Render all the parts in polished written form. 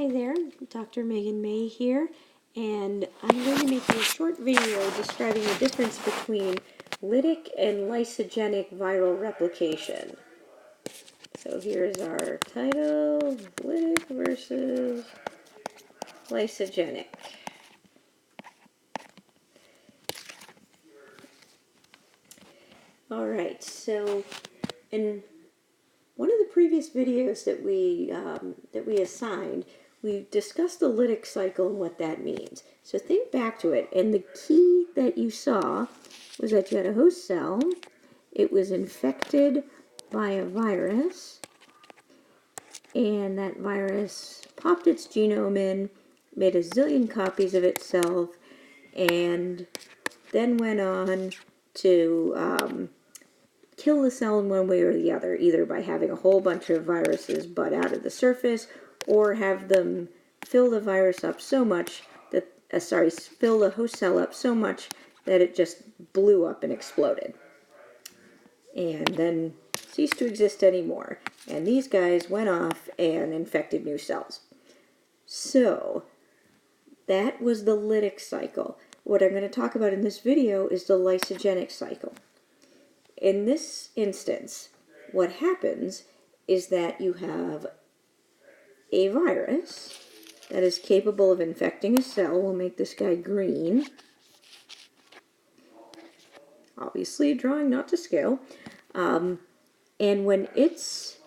Hi there, Dr. Megan May here, and I'm going to make a short video describing the difference between lytic and lysogenic viral replication. So here's our title, lytic versus lysogenic. Alright, so in one of the previous videos that we assigned, we discussed the lytic cycle and what that means. So think back to it, and the key that you saw was that you had a host cell, it was infected by a virus, and that virus popped its genome in, made a zillion copies of itself, and then went on to kill the cell in one way or the other, either by having a whole bunch of viruses bud out of the surface, or have them fill the virus up so much that, fill the host cell up so much that it just blew up and exploded. And then ceased to exist anymore. And these guys went off and infected new cells. So, that was the lytic cycle. What I'm going to talk about in this video is the lysogenic cycle. In this instance, what happens is that you have a virus that is capable of infecting a cell. We'll make this guy green. Obviously, drawing not to scale. And when its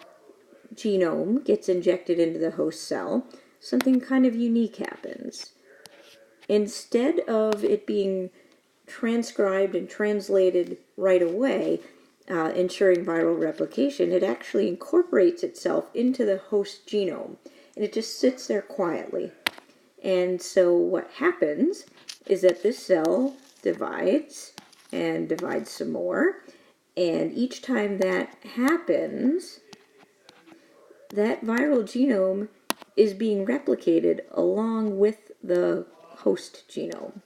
genome gets injected into the host cell, something kind of unique happens. Instead of it being transcribed and translated right away, ensuring viral replication, it actually incorporates itself into the host genome, and it just sits there quietly. And so what happens is that this cell divides and divides some more, and each time that happens, that viral genome is being replicated along with the host genome.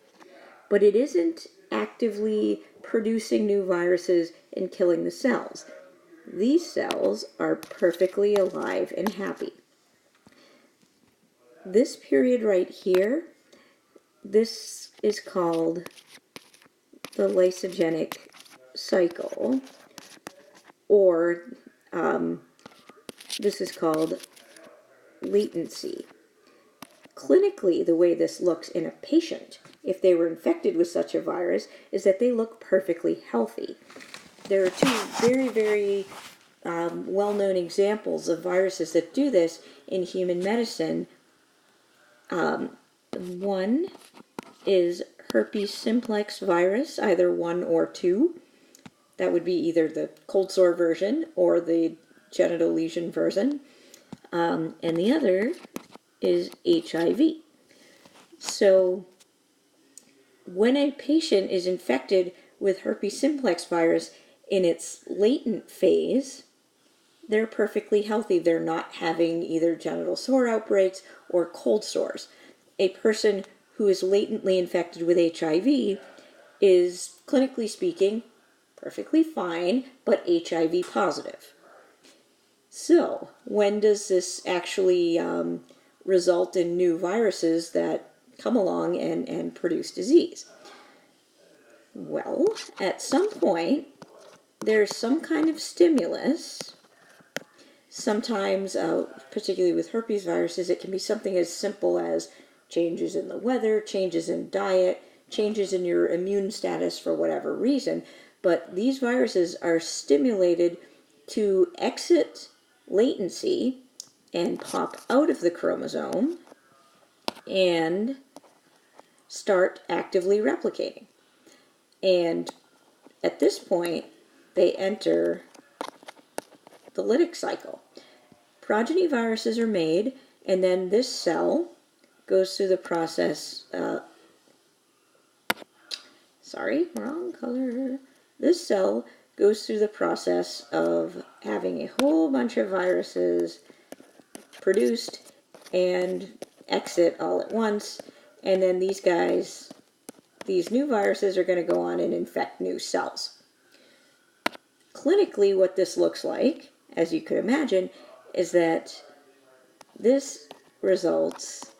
But it isn't actively producing new viruses and killing the cells. These cells are perfectly alive and happy. This period right here, this is called the lysogenic cycle, or this is called latency. Clinically, the way this looks in a patient, if they were infected with such a virus, is that they look perfectly healthy. There are two very, very well-known examples of viruses that do this in human medicine. One is herpes simplex virus, either 1 or 2. That would be either the cold sore version or the genital lesion version. And the other is HIV. So when a patient is infected with herpes simplex virus in its latent phase, they're perfectly healthy. They're not having either genital sore outbreaks or cold sores. A person who is latently infected with HIV is, clinically speaking, perfectly fine, but HIV positive. So, when does this actually result in new viruses that come along and produce disease? Well, at some point, there's some kind of stimulus. Sometimes, particularly with herpes viruses, it can be something as simple as changes in the weather, changes in diet, changes in your immune status for whatever reason. But these viruses are stimulated to exit latency and pop out of the chromosome and start actively replicating. And at this point, they enter the lytic cycle. Progeny viruses are made, and then this cell goes through the process, wrong color. This cell goes through the process of having a whole bunch of viruses produced and exit all at once, and then these new viruses are going to go on and infect new cells. Clinically, what this looks like, as you could imagine, is that this results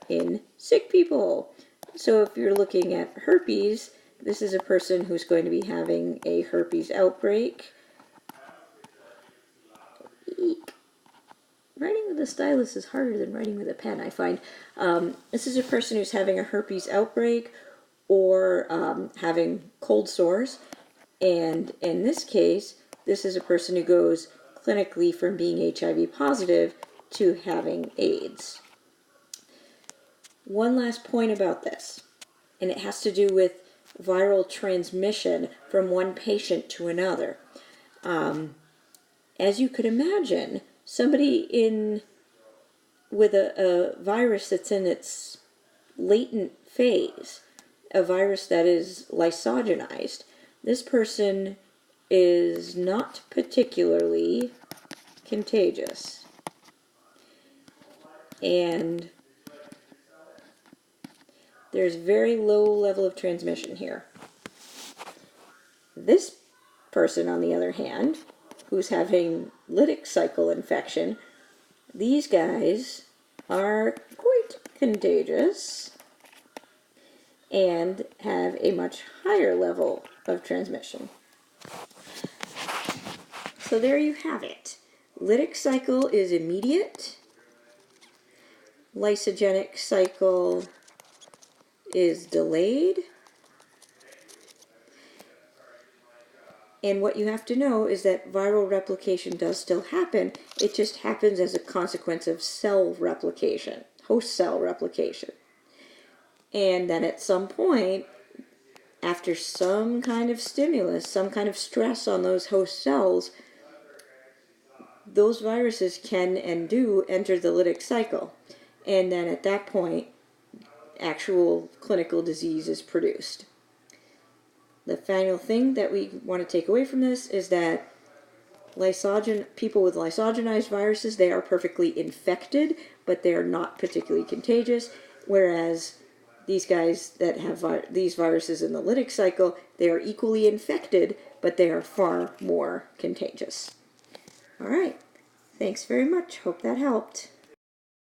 in sick people. So if you're looking at herpes, this is a person who's going to be having a herpes outbreak. Eek. Writing with a stylus is harder than writing with a pen, I find. This is a person who's having a herpes outbreak or having cold sores. And in this case, this is a person who goes clinically from being HIV positive to having AIDS. One last point about this, and it has to do with viral transmission from one patient to another. As you could imagine, somebody with a virus that's in its latent phase, a virus that is lysogenized, this person is not particularly contagious. And there's very low level of transmission here. This person, on the other hand, who's having Lytic cycle infection, these guys are quite contagious and have a much higher level of transmission. So there you have it. Lytic cycle is immediate. Lysogenic cycle is delayed. And what you have to know is that viral replication does still happen. It just happens as a consequence of cell replication, host cell replication. And then at some point, after some kind of stimulus, some kind of stress on those host cells, those viruses can and do enter the lytic cycle. And then at that point, actual clinical disease is produced. The final thing that we want to take away from this is that people with lysogenized viruses, they are perfectly infected, but they are not particularly contagious, whereas these guys that have these viruses in the lytic cycle, they are equally infected, but they are far more contagious. All right. Thanks very much. Hope that helped.